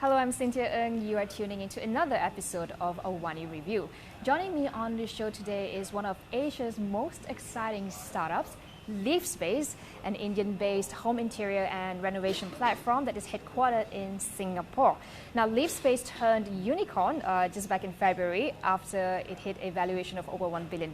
Hello, I'm Cynthia Ng. You are tuning into another episode of AWANI Review. Joining me on the show today is one of Asia's most exciting startups, Livspace, an Indian-based home interior and renovation platform that is headquartered in Singapore. Now, Livspace turned unicorn just back in February after it hit a valuation of over $1 billion,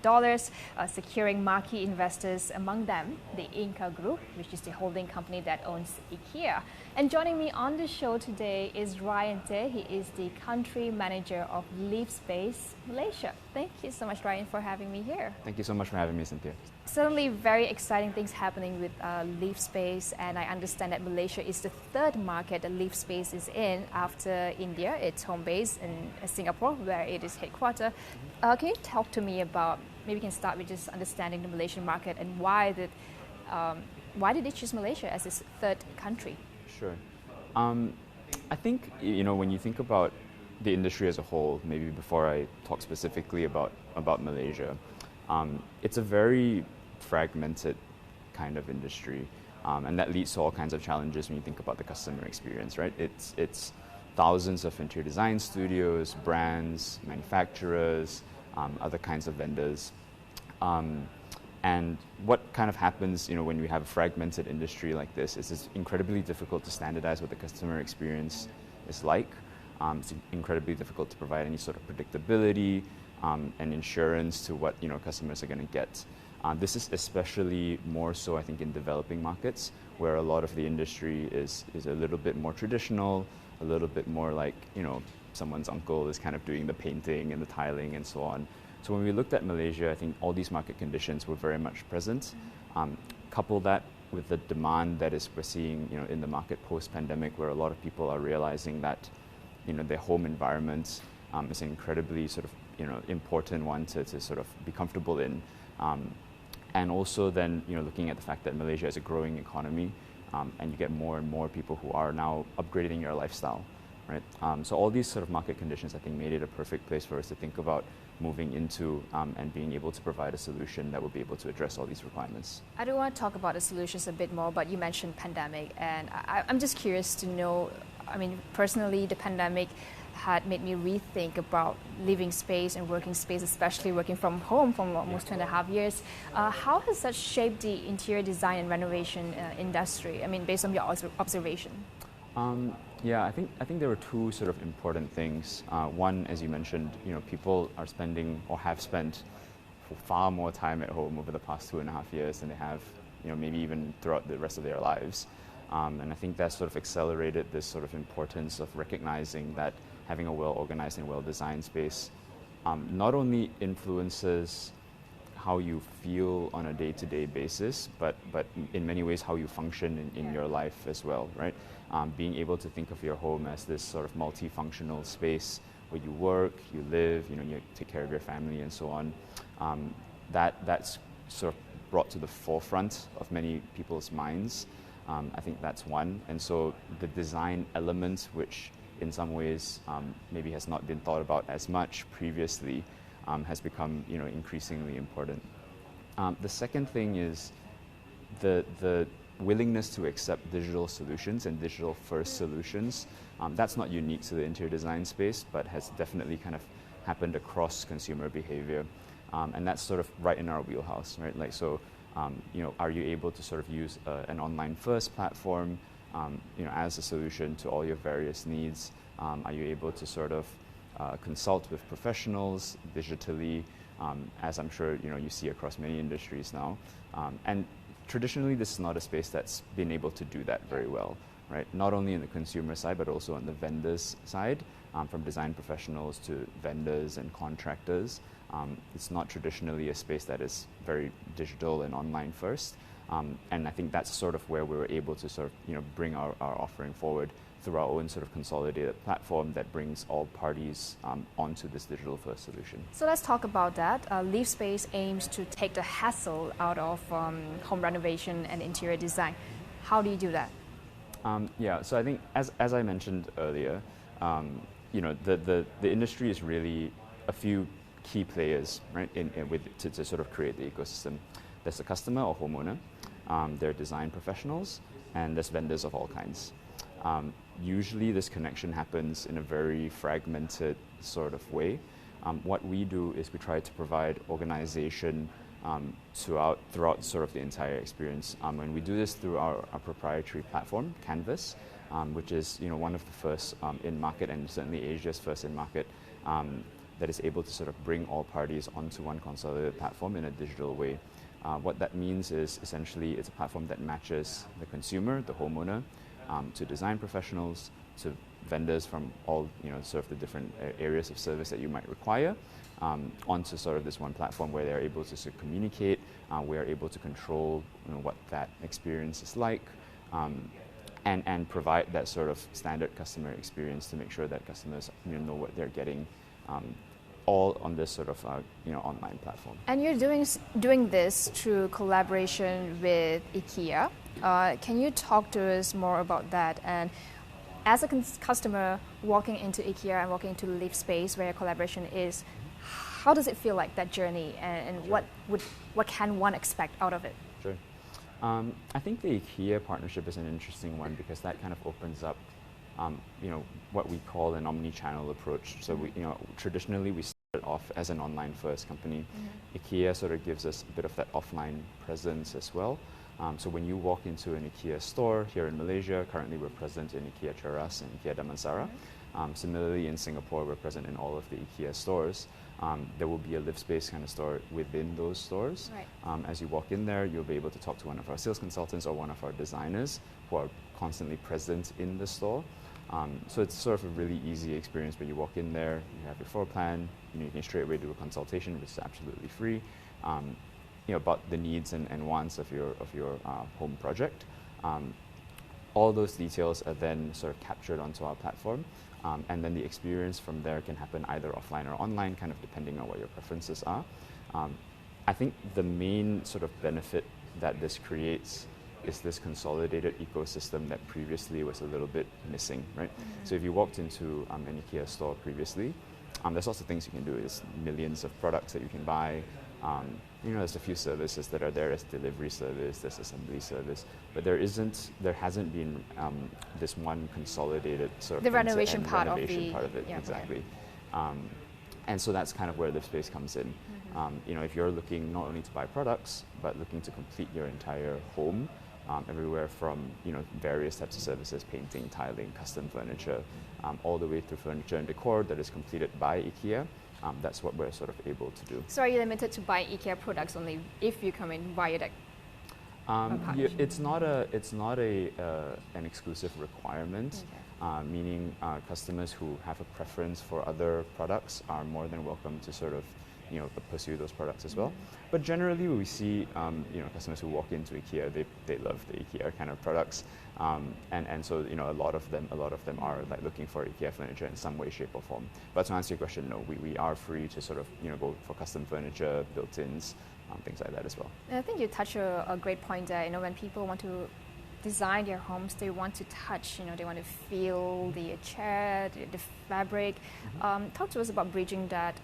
securing marquee investors, among them the Inca Group, which is the holding company that owns Ikea. And joining me on the show today is Ryan Tay. He is the country manager of Livspace Malaysia. Thank you so much, Ryan, for having me here. Thank you so much for having me, Cynthia. Certainly very exciting things happening with Livspace, and I understand that Malaysia is the third market that Livspace is in after India, its home base in Singapore, where it is headquartered. Can you talk to me about, maybe we can start with just understanding the Malaysian market and why did they choose Malaysia as its third country? Sure. I think, when you think about the industry as a whole, maybe before I talk specifically about Malaysia, it's a very fragmented kind of industry, and that leads to all kinds of challenges when you think about the customer experience, right? It's thousands of interior design studios, brands, manufacturers, other kinds of vendors. And what kind of happens, when we have a fragmented industry like this is it's incredibly difficult to standardize what the customer experience is like. It's incredibly difficult to provide any sort of predictability and insurance to what customers are going to get. This is especially more so, I think, in developing markets, where a lot of the industry is a little bit more traditional, a little bit more like someone's uncle is kind of doing the painting and the tiling and so on. So when we looked at Malaysia, I think all these market conditions were very much present. Couple that with the demand that we're seeing in the market post-pandemic, where a lot of people are realizing that their home environment is an incredibly sort of important one to sort of be comfortable in. And also then looking at the fact that Malaysia is a growing economy, and you get more and more people who are now upgrading your lifestyle, right? So all these sort of market conditions, I think, made it a perfect place for us to think about moving into and being able to provide a solution that will be able to address all these requirements. I do want to talk about the solutions a bit more, but you mentioned pandemic, and I'm just curious to know, personally, the pandemic had made me rethink about living space and working space, especially working from home for almost 2.5 years. How has that shaped the interior design and renovation industry? Based on your observation. I think there were two sort of important things. One, as you mentioned, people are spending or have spent far more time at home over the past 2.5 years than they have, maybe even throughout the rest of their lives. And I think that sort of accelerated this sort of importance of recognizing that having a well-organized and well-designed space not only influences how you feel on a day-to-day basis, but in many ways how you function in your life as well, right? Being able to think of your home as this sort of multifunctional space where you work, you live, you take care of your family and so on. That's sort of brought to the forefront of many people's minds. I think that's one. And so the design element, which in some ways maybe has not been thought about as much previously, has become increasingly important. The second thing is the willingness to accept digital solutions and digital first solutions. That's not unique to the interior design space, but has definitely kind of happened across consumer behavior. And that's sort of right in our wheelhouse, right? Are you able to sort of use an online first platform as a solution to all your various needs? Are you able to sort of consult with professionals digitally, as I'm sure you see across many industries now? And traditionally, this is not a space that's been able to do that very well, right? Not only in the consumer side, but also on the vendors side, from design professionals to vendors and contractors. It's not traditionally a space that is very digital and online first. And I think that's sort of where we were able to sort of bring our offering forward through our own sort of consolidated platform that brings all parties onto this digital first solution. So let's talk about that. Livspace aims to take the hassle out of home renovation and interior design. How do you do that? So I think as I mentioned earlier, the industry is really a few key players, right, to sort of create the ecosystem. There's the customer or homeowner, there are design professionals, and there's vendors of all kinds. Usually this connection happens in a very fragmented sort of way. What we do is we try to provide organization throughout sort of the entire experience. And we do this through our proprietary platform, Canvas, which is one of the first in market, and certainly Asia's first in market, that is able to sort of bring all parties onto one consolidated platform in a digital way. What that means is essentially it's a platform that matches the consumer, the homeowner, to design professionals, to vendors from all sort of the different areas of service that you might require, onto sort of this one platform where they're able to sort of communicate. We are able to control what that experience is like, and provide that sort of standard customer experience to make sure that customers know what they're getting, all on this sort of online platform. And you're doing this through collaboration with IKEA. Can you talk to us more about that? And as a customer walking into IKEA and walking into Livspace, where collaboration is, how does it feel like, that journey, and Sure. what can one expect out of it? Sure. I think the Ikea partnership is an interesting one because that kind of opens up, what we call an omni-channel approach. So we, traditionally we started off as an online-first company. Ikea sort of gives us a bit of that offline presence as well. So when you walk into an Ikea store here in Malaysia, currently we're present in Ikea Cheras and Ikea Damansara. Similarly, in Singapore, we're present in all of the Ikea stores. There will be a Livspace kind of store within those stores. Right. As you walk in there, you'll be able to talk to one of our sales consultants or one of our designers who are constantly present in the store. So it's sort of a really easy experience where you walk in there, you have your floor plan, you can straight away do a consultation, which is absolutely free, about the needs and wants of your home project. All those details are then sort of captured onto our platform, and then the experience from there can happen either offline or online, kind of depending on what your preferences are. I think the main sort of benefit that this creates is this consolidated ecosystem that previously was a little bit missing, right? So if you walked into an IKEA store previously, there's lots of things you can do. There's millions of products that you can buy. There's a few services that are there. There's delivery service, there's assembly service, but there hasn't been this one consolidated sort of the renovation part of it. Yeah, exactly. And so that's kind of where Livspace comes in. If you're looking not only to buy products, but looking to complete your entire home, everywhere from various types of services, painting, tiling, custom furniture, all the way through furniture and decor that is completed by IKEA. That's what we're sort of able to do. So are you limited to buy IKEA products only if you come in via that? It's not an exclusive requirement, meaning customers who have a preference for other products are more than welcome to sort of pursue those products as well. But generally, we see customers who walk into IKEA, they love the IKEA kind of products, and so a lot of them are like looking for IKEA furniture in some way, shape, or form. But to answer your question, no, we are free to sort of go for custom furniture, built-ins, things like that as well. And I think you touch a great point there. When people want to design their homes, they want to touch, they want to feel the chair, the fabric. Talk to us about bridging that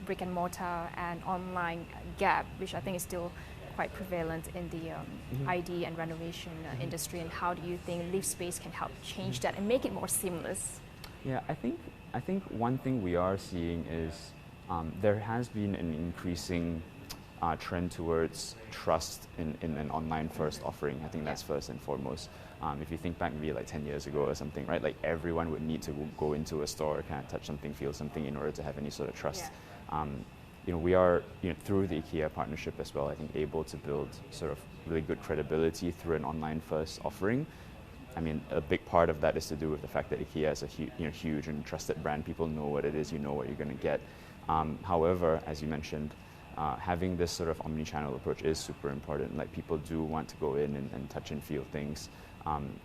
brick and mortar and online gap, which I think is still quite prevalent in the ID and renovation industry. And how do you think Livspace can help change that and make it more seamless? Yeah, I think one thing we are seeing is there has been an increasing trend towards trust in an online first offering. I think that's first and foremost. If you think back maybe like 10 years ago or something, right? Like everyone would need to go into a store, kind of touch something, feel something in order to have any sort of trust. We are, through the Ikea partnership as well, I think able to build sort of really good credibility through an online first offering. I mean, a big part of that is to do with the fact that Ikea is a huge and trusted brand. People know what it is, you know what you're going to get. However, as you mentioned, having this sort of omni-channel approach is super important. Like people do want to go in and touch and feel things,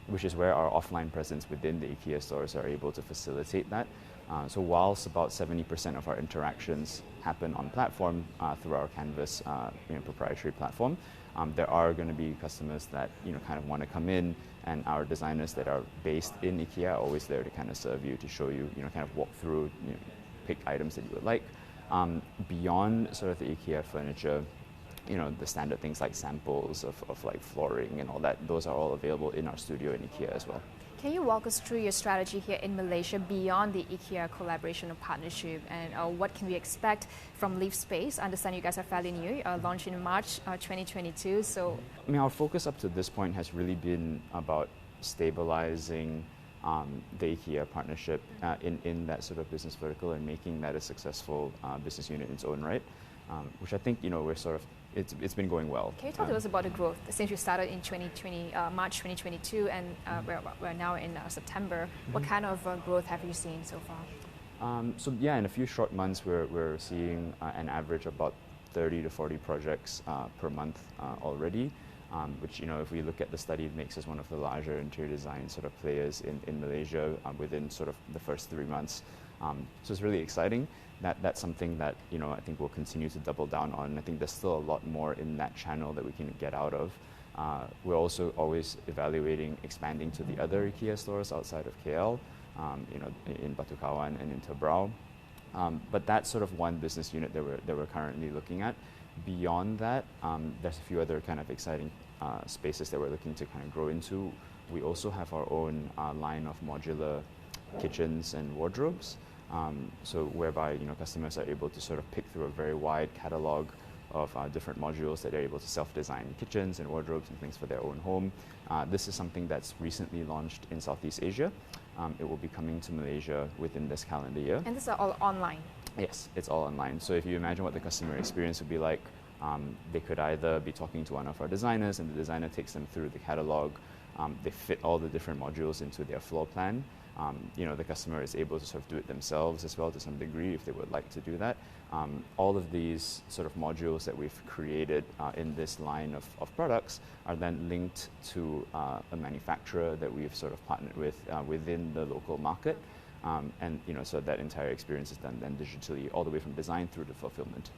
which is where our offline presence within the Ikea stores are able to facilitate that. So whilst about 70% of our interactions happen on platform through our Canvas proprietary platform, there are going to be customers that kind of want to come in, and our designers that are based in Ikea are always there to kind of serve you, to show you, kind of walk through, pick items that you would like. Beyond sort of the Ikea furniture, the standard things like samples of like flooring and all that, those are all available in our studio in Ikea as well. Can you walk us through your strategy here in Malaysia beyond the IKEA collaboration or partnership, and what can we expect from Livspace? I understand you guys are fairly new, launched in March 2022. So, I mean, our focus up to this point has really been about stabilizing the Ikea partnership in that sort of business vertical and making that a successful business unit in its own right, which I think we're sort of it's been going well. Can you talk to us about the growth since you started in 2020 March 2022 and we're now in September? What kind of growth have you seen so far? So yeah, in a few short months, we're seeing an average about 30 to 40 projects per month already. Which, if we look at the study, it makes us one of the larger interior design sort of players in Malaysia within sort of the first 3 months. So it's really exciting. That's something that, I think we'll continue to double down on. I think there's still a lot more in that channel that we can get out of. We're also always evaluating expanding to the other IKEA stores outside of KL, in Batu Kawan and in Tebrau. But that's sort of one business unit that we're currently looking at. Beyond that, there's a few other kind of exciting spaces that we're looking to kind of grow into. We also have our own line of modular kitchens and wardrobes, so whereby customers are able to sort of pick through a very wide catalog of different modules that they're able to self-design kitchens and wardrobes and things for their own home. This is something that's recently launched in Southeast Asia. It will be coming to Malaysia within this calendar year. And these are all online? Yes, it's all online. So if you imagine what the customer experience would be like, they could either be talking to one of our designers and the designer takes them through the catalog. They fit all the different modules into their floor plan. The customer is able to sort of do it themselves as well to some degree if they would like to do that. All of these sort of modules that we've created in this line of products are then linked to a manufacturer that we've sort of partnered with within the local market. And so that entire experience is done then digitally all the way from design through to fulfillment.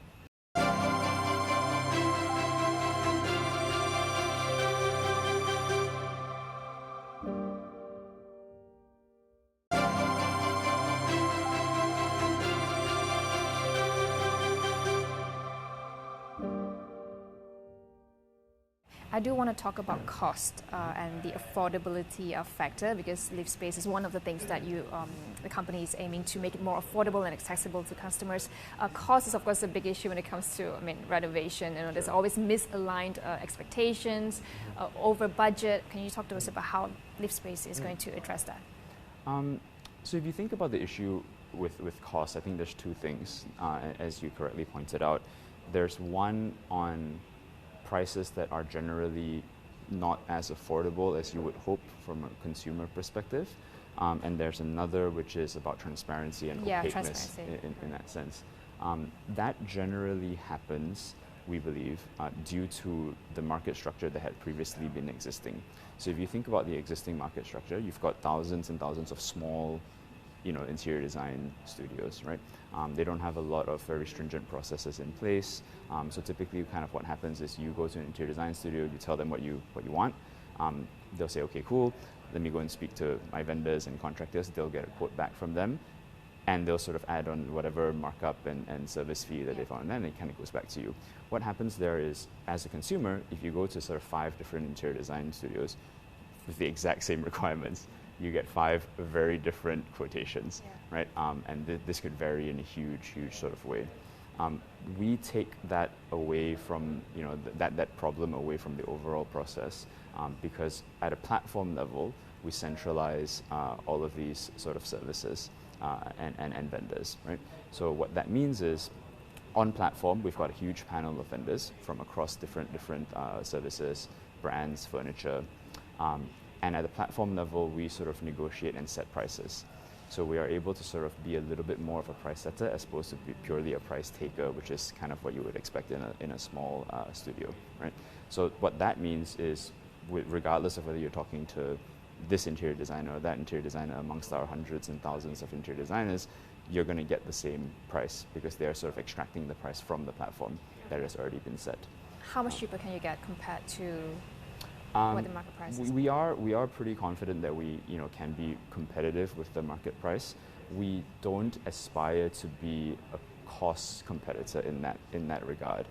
I do want to talk about cost and the affordability factor, because Livspace is one of the things that the company is aiming to make it more affordable and accessible to customers. Cost is of course a big issue when it comes to renovation. There's always misaligned expectations, over budget. Can you talk to us about how Livspace is going to address that? So if you think about the issue with cost, I think there's two things, as you correctly pointed out. There's one on prices that are generally not as affordable as you would hope from a consumer perspective. And there's another which is about transparency and opaqueness in that sense. That generally happens, we believe, due to the market structure that had previously been existing. So if you think about the existing market structure, you've got thousands and thousands of small interior design studios, right? They don't have a lot of very stringent processes in place. So typically kind of what happens is you go to an interior design studio, you tell them what you want. They'll say, okay, cool, let me go and speak to my vendors and contractors. They'll get a quote back from them and they'll sort of add on whatever markup and service fee that they found, and then it kind of goes back to you. What happens there is, as a consumer, if you go to sort of 5 different interior design studios with the exact same requirements, you get 5 very different quotations, right? And this could vary in a huge sort of way. We take that away from, that problem away from the overall process, because at a platform level, we centralize all of these sort of services and vendors, right? So what that means is, on platform, we've got a huge panel of vendors from across different services, brands, furniture. And at the platform level, we sort of negotiate and set prices. So we are able to sort of be a little bit more of a price setter as opposed to be purely a price taker, which is kind of what you would expect in a small studio, right? So what that means is, regardless of whether you're talking to this interior designer or that interior designer amongst our hundreds and thousands of interior designers, you're going to get the same price because they're sort of extracting the price from the platform that has already been set. How much cheaper can you get compared to what the market price is? We are pretty confident that we can be competitive with the market price. We don't aspire to be a cost competitor in that regard.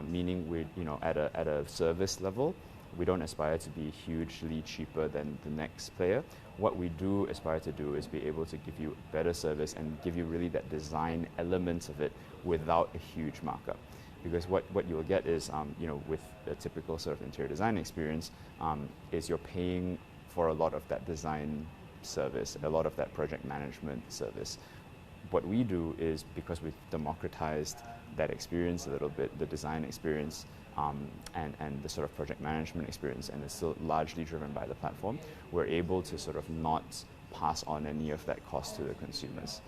Meaning we at a service level, We don't aspire to be hugely cheaper than the next player. What we do aspire to do is be able to give you better service and give you really that design element of it without a huge markup. Because what you'll get is, with a typical sort of interior design experience, is you're paying for a lot of that design service, a lot of that project management service. What we do is, because we've democratized that experience a little bit, the design experience, and the sort of project management experience, and it's still largely driven by the platform, we're able to sort of not pass on any of that cost to the consumers.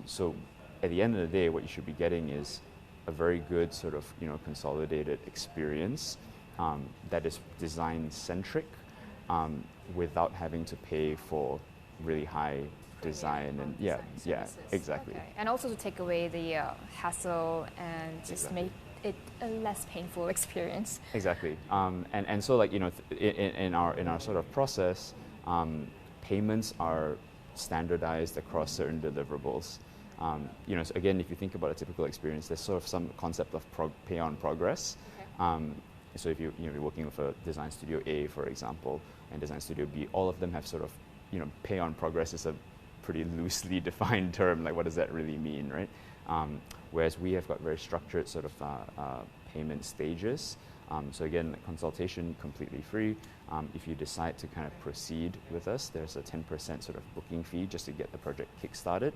So at the end of the day, what you should be getting is a very good sort of consolidated experience that is design centric, without having to pay for really high design and exactly. Okay. And also to take away the hassle and just make it a less painful experience. Exactly. And so in our sort of process, payments are standardized across certain deliverables. So again, if you think about a typical experience, there's sort of some concept of pay on progress. Okay. So if you're working with a design studio A, for example, and design studio B, all of them have sort of, pay on progress is a pretty loosely defined term. Like, what does that really mean, right? Whereas we have got very structured sort of payment stages. So again, consultation completely free. If you decide to kind of proceed with us, there's a 10% sort of booking fee just to get the project kick-started.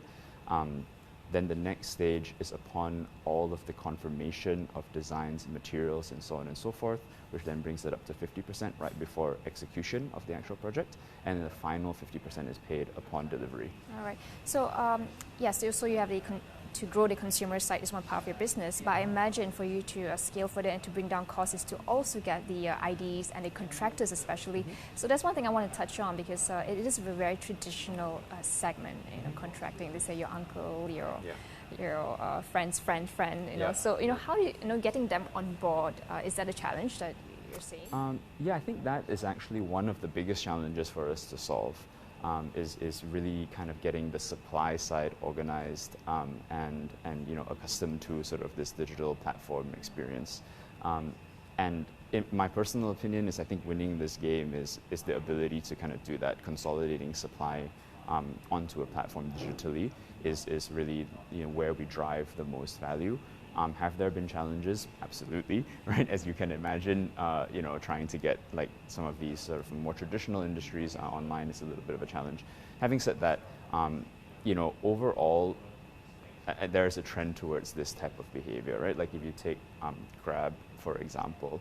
Then the next stage is upon all of the confirmation of designs, materials, and so on and so forth, which then brings it up to 50% right before execution of the actual project, and the final 50% is paid upon delivery. All right. So so you have to grow the consumer side is one part of your business, but I imagine for you to scale further and to bring down costs is to also get the IDs and the contractors especially. Mm-hmm. So that's one thing I want to touch on, because it is a very traditional segment, contracting. They say your uncle, your friend's friend, know. So how do you getting them on board? Is that a challenge that you're seeing? I think that is actually one of the biggest challenges for us to solve. Is really kind of getting the supply side organized and accustomed to sort of this digital platform experience. And my personal opinion is, I think winning this game is the ability to kind of do that. Consolidating supply onto a platform digitally is really where we drive the most value. Have there been challenges? Absolutely, right? As you can imagine, trying to get like some of these sort of more traditional industries online is a little bit of a challenge. Having said that, overall, there's a trend towards this type of behavior, right? Like if you take Grab, for example,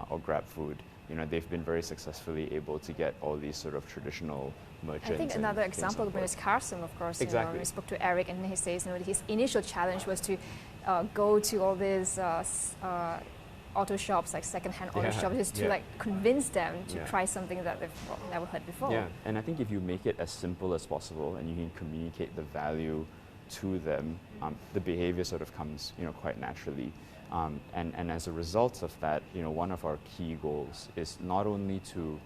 or Grab Food, they've been very successfully able to get all these sort of traditional merchants. I think another example is Carson, of course. Exactly. We spoke to Eric, and he says his initial challenge was to go to all these auto shops, like second-hand auto shops, just to convince them to try something that they've never heard before. Yeah, and I think if you make it as simple as possible and you can communicate the value to them, the behavior sort of comes quite naturally. And as a result of that, one of our key goals is not only to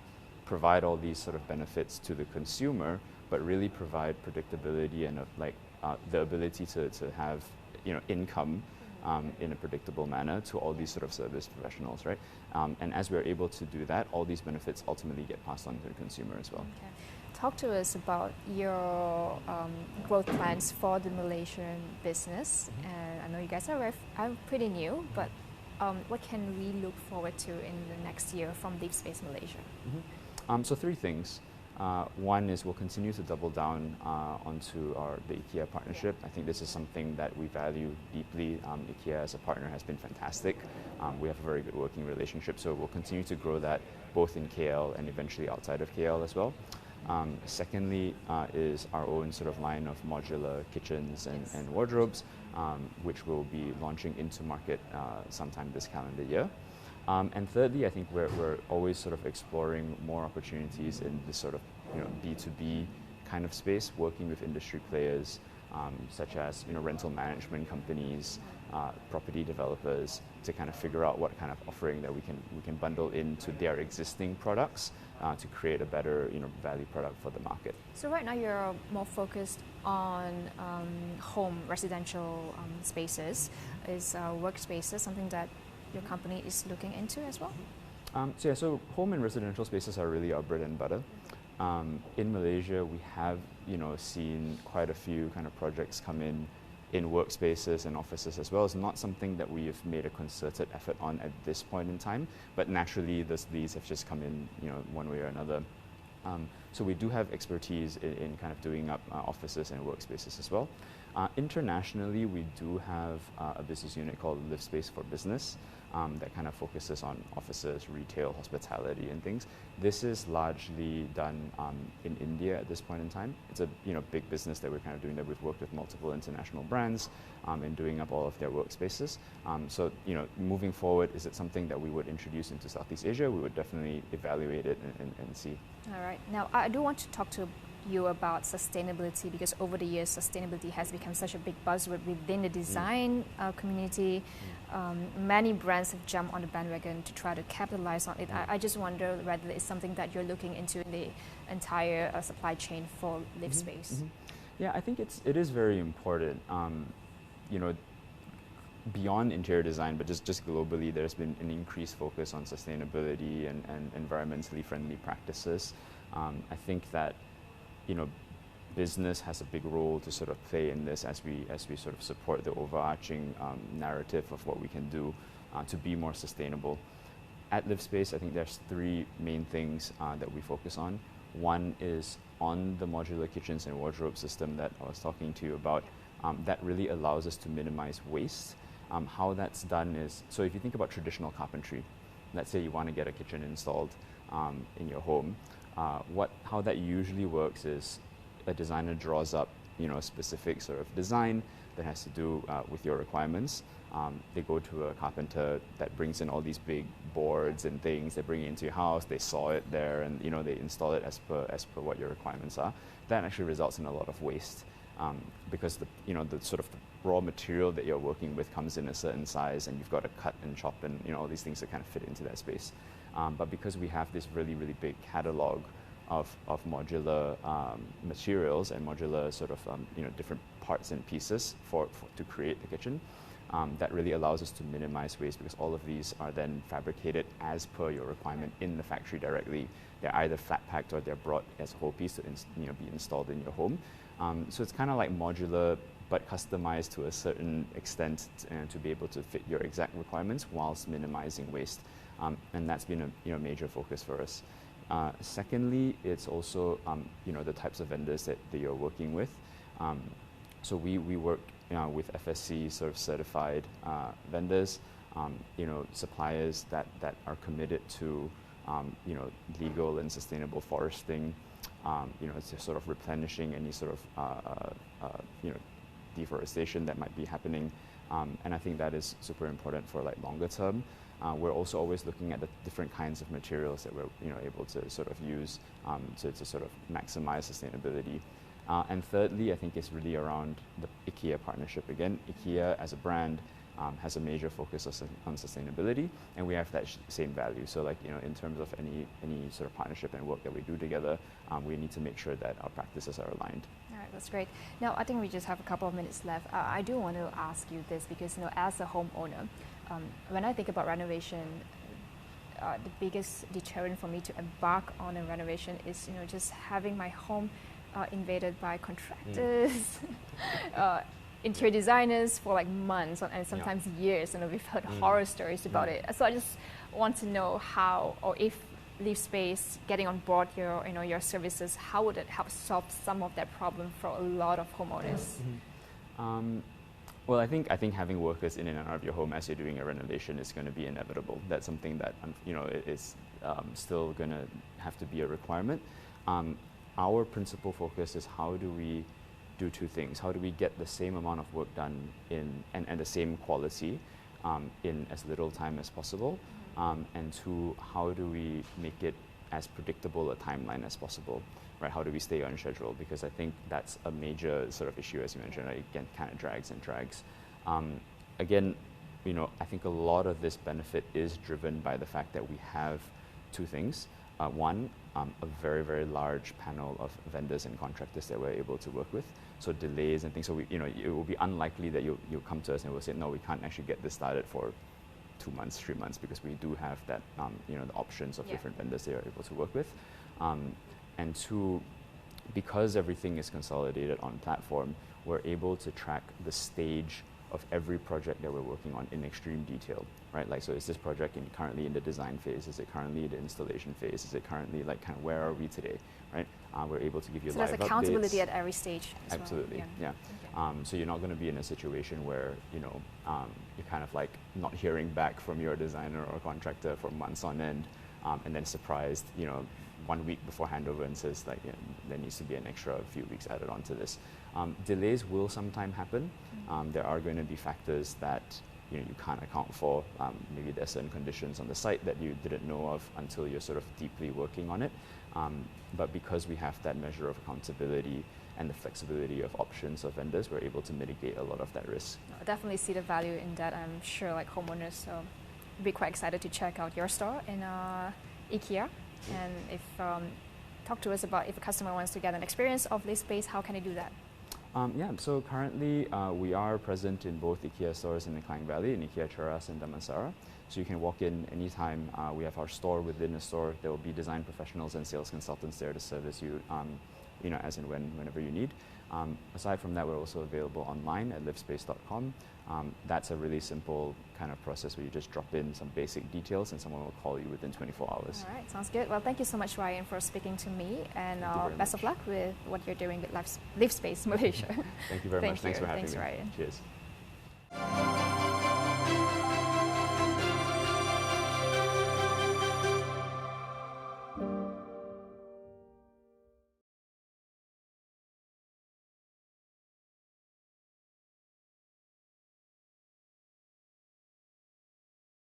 provide all these sort of benefits to the consumer, but really provide predictability and the ability to have income in a predictable manner to all these sort of service professionals, right? And as we're able to do that, all these benefits ultimately get passed on to the consumer as well. Okay. Talk to us about your growth plans for the Malaysian business. And I know you guys are pretty new, but what can we look forward to in the next year from Livspace Malaysia? Mm-hmm. So three things. One is we'll continue to double down onto the Ikea Partnership. I think this is something that we value deeply. Ikea as a partner has been fantastic. We have a very good working relationship, so we'll continue to grow that both in KL and eventually outside of KL as well. Secondly is our own sort of line of modular kitchens and wardrobes, which we'll be launching into market sometime this calendar year. And thirdly, I think we're always sort of exploring more opportunities in this sort of B2B kind of space, working with industry players such as rental management companies, property developers, to kind of figure out what kind of offering that we can bundle into their existing products to create a better value product for the market. So right now you're more focused on home residential spaces. Is workspaces something that your company is looking into as well? So home and residential spaces are really our bread and butter. In Malaysia, we have seen quite a few kind of projects come in workspaces and offices as well. It's not something that we have made a concerted effort on at this point in time, but naturally these have just come in one way or another. So we do have expertise in kind of doing up offices and workspaces as well. Internationally, we do have a business unit called Livspace for Business that kind of focuses on offices, retail, hospitality, and things. This is largely done in India at this point in time. It's a big business that we're kind of doing that. We've worked with multiple international brands in doing up all of their workspaces. So moving forward, is it something that we would introduce into Southeast Asia? We would definitely evaluate it and see. All right. Now, I do want to talk to you about sustainability, because over the years sustainability has become such a big buzzword within the design community. Many brands have jumped on the bandwagon to try to capitalize on it. I just wonder whether it's something that you're looking into in the entire supply chain for Livspace. Yeah, I think it is very important. Beyond interior design, but just globally, there's been an increased focus on sustainability and environmentally friendly practices. I think that business has a big role to sort of play in this as we sort of support the overarching narrative of what we can do to be more sustainable. At Livspace, I think there's three main things that we focus on. One is on the modular kitchens and wardrobe system that I was talking to you about. That really allows us to minimize waste. How that's done is, so if you think about traditional carpentry, let's say you want to get a kitchen installed in your home, how that usually works is a designer draws up a specific sort of design that has to do with your requirements. They go to a carpenter that brings in all these big boards and things. They bring it into your house, they saw it there, and they install it as per what your requirements are. That actually results in a lot of waste because the sort of the raw material that you're working with comes in a certain size, and you've got to cut and chop and all these things that kind of fit into that space. But because we have this really, really big catalog of modular materials and modular sort of different parts and pieces to create the kitchen, that really allows us to minimize waste, because all of these are then fabricated as per your requirement in the factory directly. They're either flat packed or they're brought as a whole piece to be installed in your home. So it's kind of like modular, but customized to a certain extent to be able to fit your exact requirements whilst minimizing waste. And that's been a major focus for us. Secondly, it's also the types of vendors that you're working with. So we work with FSC sort of certified vendors, suppliers that are committed to legal and sustainable foresting, to sort of replenishing any sort of deforestation that might be happening. And I think that is super important for like longer term. We're also always looking at the different kinds of materials that we're able to sort of use to sort of maximize sustainability. And thirdly, I think it's really around the Ikea partnership. Again, Ikea as a brand has a major focus on sustainability, and we have that same value. So like, in terms of any sort of partnership and work that we do together, we need to make sure that our practices are aligned. All right, that's great. Now, I think we just have a couple of minutes left. I do want to ask you this because, as a homeowner, when I think about renovation, the biggest deterrent for me to embark on a renovation is, just having my home invaded by contractors, interior designers for like months and sometimes years. We've heard horror stories about it. So I just want to know how, or if Livspace getting on board your services, how would it help solve some of that problem for a lot of homeowners? Well, I think having workers in and out of your home as you're doing a renovation is going to be inevitable. That's something that is still going to have to be a requirement. Our principal focus is how do we do two things? How do we get the same amount of work done and the same quality in as little time as possible? And two, how do we make it as predictable a timeline as possible? Right? How do we stay on schedule? Because I think that's a major sort of issue, as you mentioned. Right? It kind of drags and drags. Again, I think a lot of this benefit is driven by the fact that we have two things. One, a very, very large panel of vendors and contractors that we're able to work with. So delays and things. So it will be unlikely that you'll come to us and we'll say, no, we can't actually get this started for 2 months, 3 months, because we do have that, the options of Yeah. different vendors they are able to work with. And two, because everything is consolidated on platform, we're able to track the stage of every project that we're working on in extreme detail, right? Like, so is this project currently in the design phase? Is it currently in the installation phase? Is it currently, like, kind of where are we today, right? We're able to give you So live there's updates. accountability at every stage as well. Absolutely, yeah. Okay. So you're not going to be in a situation where, you're kind of like not hearing back from your designer or contractor for months on end, and then surprised, 1 week before handover and says, like, there needs to be an extra few weeks added onto this. Delays will sometime happen. There are going to be factors that you can't account for. Maybe there's certain conditions on the site that you didn't know of until you're sort of deeply working on it. But because we have that measure of accountability and the flexibility of options of vendors, we're able to mitigate a lot of that risk. I definitely see the value in that. I'm sure like homeowners will be quite excited to check out your store in Ikea. And if talk to us about if a customer wants to get an experience of Livspace, how can they do that? So currently we are present in both Ikea stores in the Klang Valley and Ikea Cheras in Damansara. So you can walk in anytime. We have our store within the store. There will be design professionals and sales consultants there to service you, as and whenever you need. Aside from that, we're also available online at livspace.com. That's a really simple kind of process where you just drop in some basic details and someone will call you within 24 hours. All right, sounds good. Well, thank you so much, Ryan, for speaking to me, and best of luck with what you're doing with Livspace Malaysia. Thank you very much. Thanks for having me. Thanks, Ryan. Cheers.